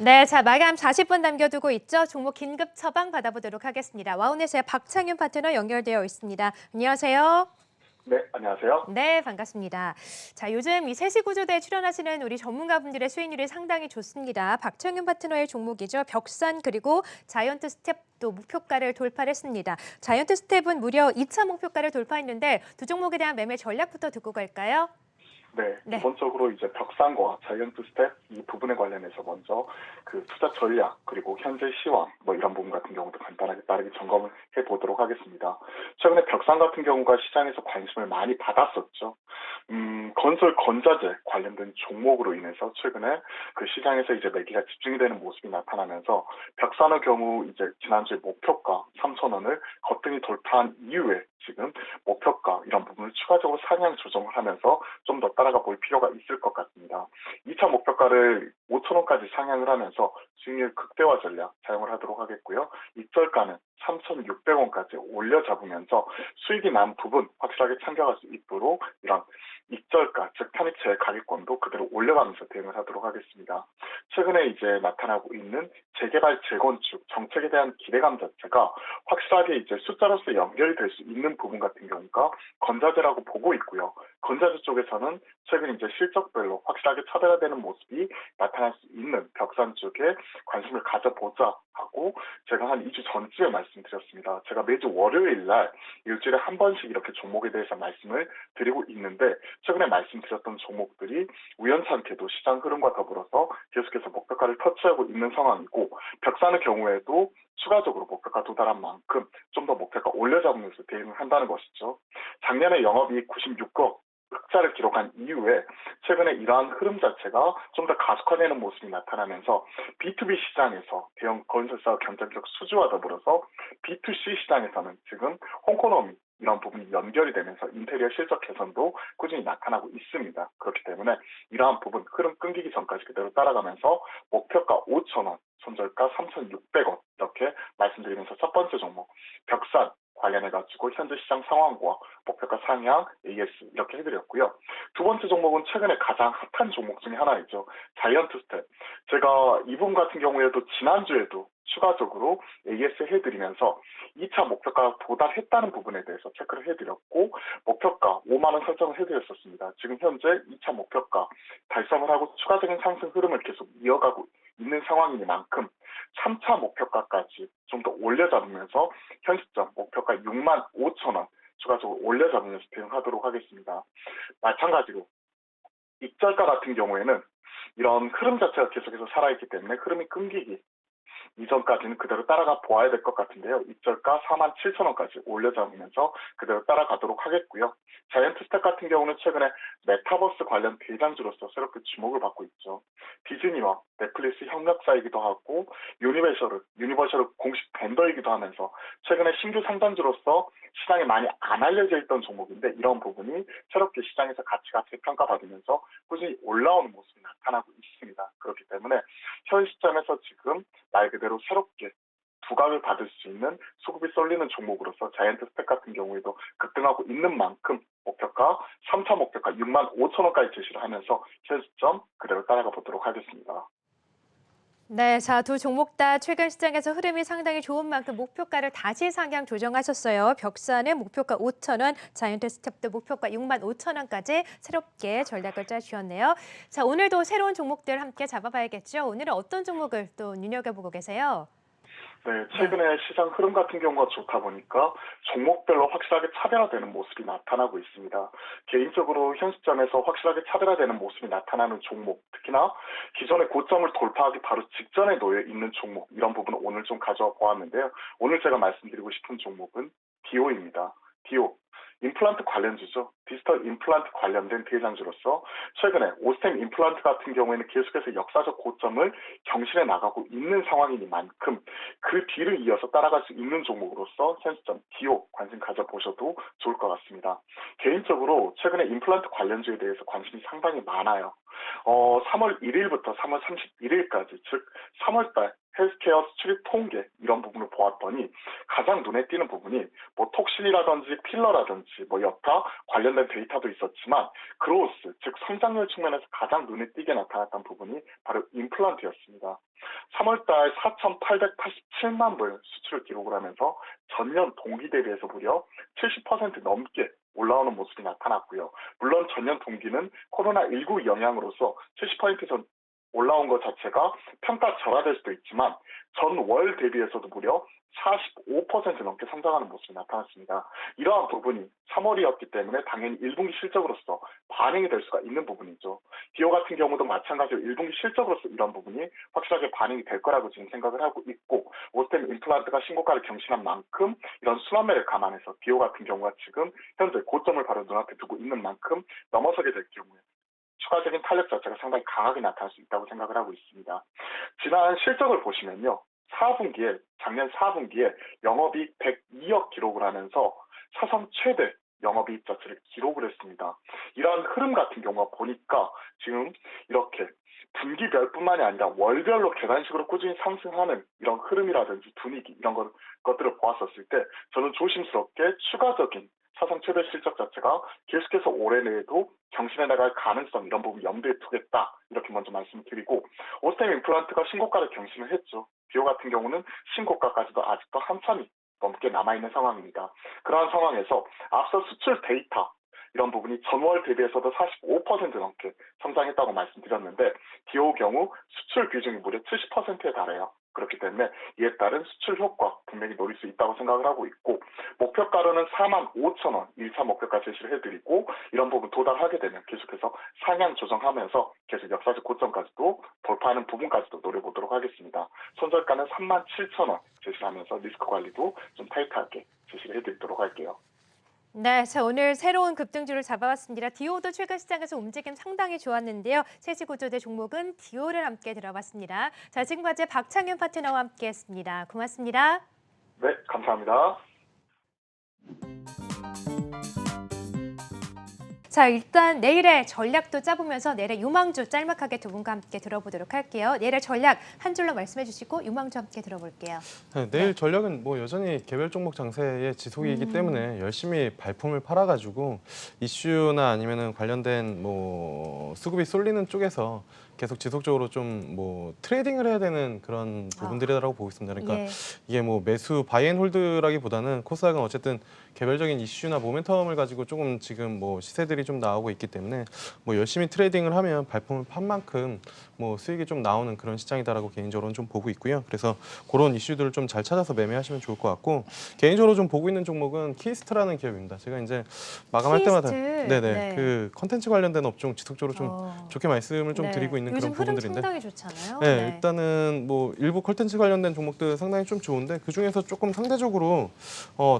네, 자, 마감 40분 남겨두고 있죠. 종목 긴급 처방 받아보도록 하겠습니다. 와우넷의 박창윤 파트너 연결되어 있습니다. 안녕하세요. 네, 안녕하세요. 네, 반갑습니다. 자, 요즘 이 세시구조대에 출연하시는 우리 전문가분들의 수익률이 상당히 좋습니다. 박창윤 파트너의 종목이죠. 벽산 그리고 자이언트 스텝도 목표가를 돌파했습니다. 자이언트 스텝은 무려 2차 목표가를 돌파했는데 두 종목에 대한 매매 전략부터 듣고 갈까요? 네, 네. 기본적으로 이제 벽산과 자이언트 스텝 이 부분에 관련해서 먼저 그 투자 전략 그리고 현재 시황 뭐 이런 부분 같은 경우도 간단하게 빠르게 점검을 해보도록 하겠습니다. 최근에 벽산 같은 경우가 시장에서 관심을 많이 받았었죠. 건설 건자재 관련된 종목으로 인해서 최근에 그 시장에서 이제 매기가 집중이 되는 모습이 나타나면서 벽산의 경우 이제 지난주에 목표가 3,000원을 거뜬히 돌파한 이후에 지금 목표가 이런 부분을 추가적으로 상향 조정을 하면서 좀 더 따라가 볼 필요가 있을 것 같습니다. 2차 목표가를 5,000원까지 상향을 하면서 수익률 극대화 전략 사용을 하도록 하겠고요. 입절가는 3,600원까지 올려 잡으면서 수익이 난 부분 확실하게 챙겨갈 수 있도록 이런 입절가, 즉 편입체의 가격권도 그대로 올려가면서 대응을 하도록 하겠습니다. 최근에 이제 나타나고 있는 재개발, 재건축 정책에 대한 기대감 자체가 확실하게 이제 숫자로서 연결이 될 수 있는 부분 같은 경우가 건자재라고 보고 있고요. 건자재 쪽에서는 최근 이제 실적별로 확실하게 차별화되는 모습이 나타날 수 있는 벽산 쪽에 관심을 가져보자 하고 제가 한 2주 전쯤에 말씀드렸습니다. 제가 매주 월요일 날 일주일에 한 번씩 이렇게 종목에 대해서 말씀을 드리고 있는데 최근에 말씀드렸던 종목들이 우연찮게도 시장 흐름과 더불어서 계속해서 목표가를 터치하고 있는 상황이고 벽산의 경우에도 추가적으로 목표가 도달한 만큼 좀 더 목표가 올려잡으면서 대응을 한다는 것이죠. 작년에 영업이익 96억 흑자를 기록한 이후에 최근에 이러한 흐름 자체가 좀 더 가속화되는 모습이 나타나면서 B2B 시장에서 대형 건설사 경쟁력 수주와 더불어서 B2C 시장에서는 지금 홈코노미 이런 부분이 연결이 되면서 인테리어 실적 개선도 꾸준히 나타나고 있습니다. 그렇기 때문에 이러한 부분 흐름 끊기기 전까지 그대로 따라가면서 목표가 5,000원, 손절가 3,600원 이렇게 말씀드리면서 첫 번째 종목 벽산 관련해가지고 현재 시장 상황과 목표가 상향, AS 이렇게 해드렸고요. 두 번째 종목은 최근에 가장 핫한 종목 중에 하나이죠. 자이언트 스텝. 제가 이분 같은 경우에도 지난주에도 추가적으로 AS 해드리면서 2차 목표가 도달했다는 부분에 대해서 체크를 해드렸고 목표가 5만 원 설정을 해드렸었습니다. 지금 현재 2차 목표가 달성을 하고 추가적인 상승 흐름을 계속 이어가고 있는 상황이니만큼 3차 목표가까지 좀 더 올려잡으면서 현 시점 목표가 6만 5천 원 추가적으로 올려잡으면서 대응하도록 하겠습니다. 마찬가지로 입절가 같은 경우에는 이런 흐름 자체가 계속해서 살아있기 때문에 흐름이 끊기기 이전까지는 그대로 따라가 보아야 될 것 같은데요. 입절가 4만 7천 원까지 올려잡으면서 그대로 따라가도록 하겠고요. 자이언트 스텝 같은 경우는 최근에 메타버스 관련 대장주로서 새롭게 주목을 받고 있죠. 디즈니와 넷플릭스 협력사이기도 하고 유니버셜 공식 벤더이기도 하면서 최근에 신규 상단주로서 시장에 많이 안 알려져 있던 종목인데 이런 부분이 새롭게 시장에서 가치가 재평가받으면서 꾸준히 올라오는 모습이 나타나고 있습니다. 그렇기 때문에 현 시점에서 지금 말 그대로 새롭게 부각을 받을 수 있는 수급이 쏠리는 종목으로서 자이언트 스택 같은 경우에도 급등하고 있는 만큼 목표가 3차 목표가 6만 5천 원까지 제시를 하면서 현 시점 그대로 따라가 보도록 하겠습니다. 네, 자, 두 종목 다 최근 시장에서 흐름이 상당히 좋은 만큼 목표가를 다시 상향 조정하셨어요. 벽산은 목표가 5,000원, 자이언트 스텝도 목표가 6만 5천 원까지 새롭게 전략을 짜주셨네요. 자, 오늘도 새로운 종목들 함께 잡아봐야겠죠. 오늘은 어떤 종목을 또 눈여겨보고 계세요? 네, 네. 최근에 시장 흐름 같은 경우가 좋다 보니까 종목별로 확실하게 차별화되는 모습이 나타나고 있습니다. 개인적으로 현 시점에서 확실하게 차별화되는 모습이 나타나는 종목, 특히나 기존의 고점을 돌파하기 바로 직전에 놓여 있는 종목, 이런 부분을 오늘 좀 가져와 보았는데요. 오늘 제가 말씀드리고 싶은 종목은 디오입니다. 디오. 임플란트 관련주죠. 디지털 임플란트 관련된 대장주로서 최근에 오스템 임플란트 같은 경우에는 계속해서 역사적 고점을 경신해 나가고 있는 상황이니만큼 그 뒤를 이어서 따라갈 수 있는 종목으로서 현 시점 디오 관심 가져보셔도 좋을 것 같습니다. 개인적으로 최근에 임플란트 관련주에 대해서 관심이 상당히 많아요. 3월 1일부터 3월 31일까지 즉 3월달 헬스케어 수출입 통계 이런 부분을 보았더니 가장 눈에 띄는 부분이 뭐 톡신이라든지 필러라든지 뭐 여타 관련된 데이터도 있었지만 그로스 즉 성장률 측면에서 가장 눈에 띄게 나타났던 부분이 바로 임플란트였습니다. 3월달 4,887만 불 수출을 기록을 하면서 전년 동기 대비해서 무려 70% 넘게 올라오는 모습이 나타났고요. 물론 전년 동기는 코로나19 영향으로서 70% 올라온 것 자체가 평가 절하될 수도 있지만 전월 대비해서도 무려 45% 넘게 성장하는 모습이 나타났습니다. 이러한 부분이 3월이었기 때문에 당연히 1분기 실적으로서 반영이 될 수가 있는 부분이죠. 디오 같은 경우도 마찬가지로 1분기 실적으로서 이런 부분이 확실하게 반영이 될 거라고 지금 생각을 하고 있고 오스템 임플란트가 신고가를 경신한 만큼 이런 순환매를 감안해서 디오 같은 경우가 지금 현재 고점을 바로 눈앞에 두고 있는 만큼 넘어서게 될 경우에 추가적인 탄력 자체가 상당히 강하게 나타날 수 있다고 생각을 하고 있습니다. 지난 실적을 보시면요. 작년 4분기에 영업이익 102억 기록을 하면서 사상 최대 영업이익 자체를 기록을 했습니다. 이러한 흐름 같은 경우가 보니까 지금 이렇게 분기별뿐만이 아니라 월별로 계단식으로 꾸준히 상승하는 이런 흐름이라든지 분위기 이런 것들을 보았었을 때 저는 조심스럽게 추가적인 사상 최대 실적 자체가 계속해서 올해 내에도 경신해 나갈 가능성 이런 부분 염두에 두겠다 이렇게 먼저 말씀드리고 오스템 임플란트가 신고가를 경신을 했죠. 디오 같은 경우는 신고가까지도 아직도 한참이 넘게 남아있는 상황입니다. 그러한 상황에서 앞서 수출 데이터 이런 부분이 전월 대비해서도 45% 넘게 성장했다고 말씀드렸는데 디오 경우 수출 비중이 무려 70%에 달해요. 그렇기 때문에 이에 따른 수출 효과 분명히 노릴 수 있다고 생각을 하고 있고 목표가로는 45,000원 1차 목표가 제시를 해드리고 이런 부분 도달하게 되면 계속해서 상향 조정하면서 계속 역사적 고점까지도 돌파하는 부분까지도 노려보도록 하겠습니다. 손절가는 37,000원 제시를 하면서 리스크 관리도 좀 타이트하게 제시를 해드리도록 할게요. 네, 자 오늘 새로운 급등주를 잡아왔습니다. 디오도 최근 시장에서 움직임 상당히 좋았는데요. 세시 구조대 종목은 디오를 함께 들어봤습니다. 자 지금까지 박창현 파트너와 함께했습니다. 고맙습니다. 네, 감사합니다. 자 일단 내일의 전략도 짜보면서 내일의 유망주 짤막하게 두 분과 함께 들어보도록 할게요. 내일의 전략 한 줄로 말씀해 주시고 유망주 함께 들어볼게요. 네, 내일 전략은 뭐 여전히 개별 종목 장세의 지속이기 때문에 열심히 발품을 팔아가지고 이슈나 아니면은 관련된 뭐 수급이 쏠리는 쪽에서 계속 지속적으로 좀 뭐 트레이딩을 해야 되는 그런 부분들이라고 보고 있습니다. 그러니까 예. 이게 뭐 매수 바이앤홀드라기보다는 코스닥은 어쨌든 개별적인 이슈나 모멘텀을 가지고 조금 지금 뭐 시세들이 좀 나오고 있기 때문에 뭐 열심히 트레이딩을 하면 발품을 판 만큼 뭐 수익이 좀 나오는 그런 시장이다라고 개인적으로는 좀 보고 있고요. 그래서 그런 이슈들을 좀 잘 찾아서 매매하시면 좋을 것 같고 개인적으로 좀 보고 있는 종목은 키스트라는 기업입니다. 제가 이제 마감할 때마다 키스트. 네네 네. 그 컨텐츠 관련된 업종 지속적으로 좀 좋게 말씀을 좀 네. 드리고 있는 요즘 그런 흐름 부분들인데. 상당히 좋잖아요. 네, 일단은 뭐 일부 컨텐츠 관련된 종목들 상당히 좀 좋은데 그 중에서 조금 상대적으로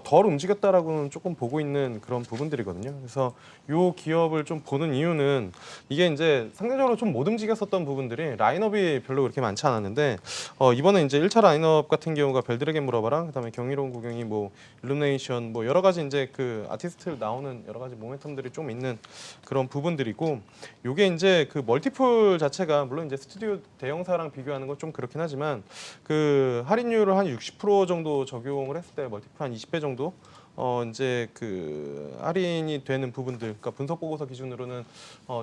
덜 움직였다라고는 조금 보고 있는 그런 부분들이거든요. 그래서 이 기업을 좀 보는 이유는 이게 이제 상대적으로 좀 못 움직였었던 부분들이 라인업이 별로 그렇게 많지 않았는데 이번에 이제 1차 라인업 같은 경우가 별들에게 물어봐라, 그다음에 경이로운 구경이 뭐 일루미네이션 뭐 여러 가지 이제 그 아티스트 나오는 여러 가지 모멘텀들이 좀 있는 그런 부분들이고 요게 이제 그 멀티풀 자체가 물론 이제 스튜디오 대형사랑 비교하는 건 좀 그렇긴 하지만 그 할인율을 한 60% 정도 적용을 했을 때 멀티풀 한 20배 정도 이제 그 할인이 되는 부분들, 그러니까 분석 보고서 기준으로는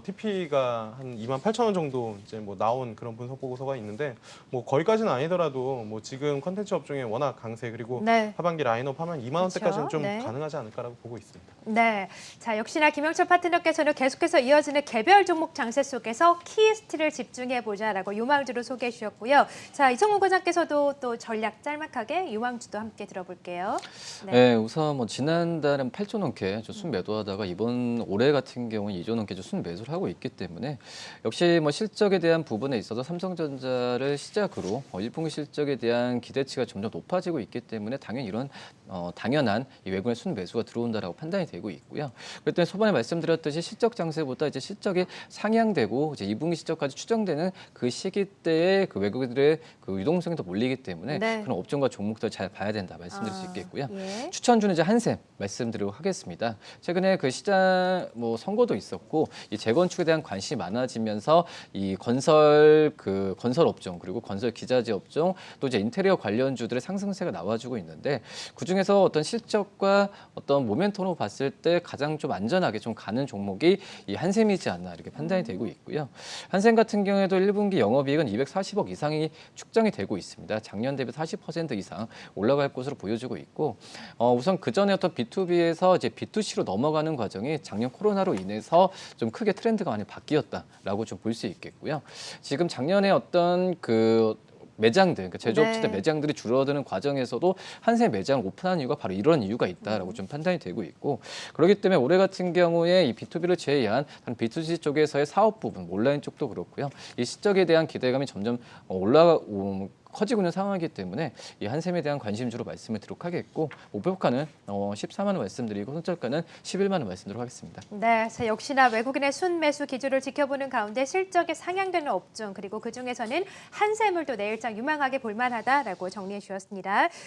TP가 한 28,000원 정도 이제 뭐 나온 그런 분석 보고서가 있는데 뭐 거기까지는 아니더라도 뭐 지금 컨텐츠 업종에 워낙 강세 그리고 네. 하반기 라인업 하면 2만 원대까지는 그렇죠. 좀 네. 가능하지 않을까라고 보고 있습니다. 네, 자 역시나 김영철 파트너께서는 계속해서 이어지는 개별 종목 장세 속에서 키스트를 집중해 보자라고 유망주로 소개해 주셨고요. 자 이성훈 과장께서도 또 전략 짤막하게 유망주도 함께 들어볼게요. 네, 우선 뭐 지난달은 8조 넘게 좀 순매도하다가 이번 올해 같은 경우는 2조 넘게 좀 순매수를 하고 있기 때문에 역시 뭐 실적에 대한 부분에 있어서 삼성전자를 시작으로 1분기 실적에 대한 기대치가 점점 높아지고 있기 때문에 당연히 이런 당연한 이 외국의 순매수가 들어온다라고 판단이 되고 있고요. 그렇기 때문에 초반에 말씀드렸듯이 실적 장세보다 이제 실적이 상향되고 이제 2분기 실적까지 추정되는 그 시기 때에 그 외국인들의 그 유동성이 더 몰리기 때문에 네. 그런 업종과 종목들 잘 봐야 된다 말씀드릴 수 있겠고요. 예. 추천주는 이제 한샘 말씀드리도록 하겠습니다. 최근에 그 시장 뭐 선거도 있었고 이 재건축에 대한 관심이 많아지면서 이 건설 업종 그리고 건설 기자재 업종 또 이제 인테리어 관련주들의 상승세가 나와주고 있는데 그 중에서 어떤 실적과 어떤 모멘텀으로 봤을 때 가장 좀 안전하게 좀 가는 종목이 이 한샘이지 않나 이렇게 판단이 되고 있고요. 한샘 같은 경우에도 1분기 영업이익은 240억 이상이 축정이 되고 있습니다. 작년 대비 40% 이상 올라갈 것으로 보여지고 있고 우선 그 전에 어떤 B2B에서 이제 B2C로 넘어가는 과정이 작년 코로나로 인해서 좀 크게 트렌드가 많이 바뀌었다라고 좀 볼 수 있겠고요. 지금 작년에 어떤 그 매장들, 그러니까 제조업체들 네. 매장들이 줄어드는 과정에서도 한샘 매장을 오픈한 이유가 바로 이런 이유가 있다라고 좀 판단이 되고 있고 그렇기 때문에 올해 같은 경우에 이 B2B를 제외한 한 B2C 쪽에서의 사업 부분, 온라인 쪽도 그렇고요. 이 실적에 대한 기대감이 점점 커지고 있는 상황이기 때문에 이 한샘에 대한 관심주로 말씀을 드리도록 하겠고 목표가는 14만 원 말씀드리고 손절가는 11만 원 말씀드리도록 하겠습니다. 네, 자, 역시나 외국인의 순매수 기조를 지켜보는 가운데 실적이 상향되는 업종 그리고 그중에서는 한샘을 또 내일장 유망하게 볼만하다라고 정리해 주셨습니다.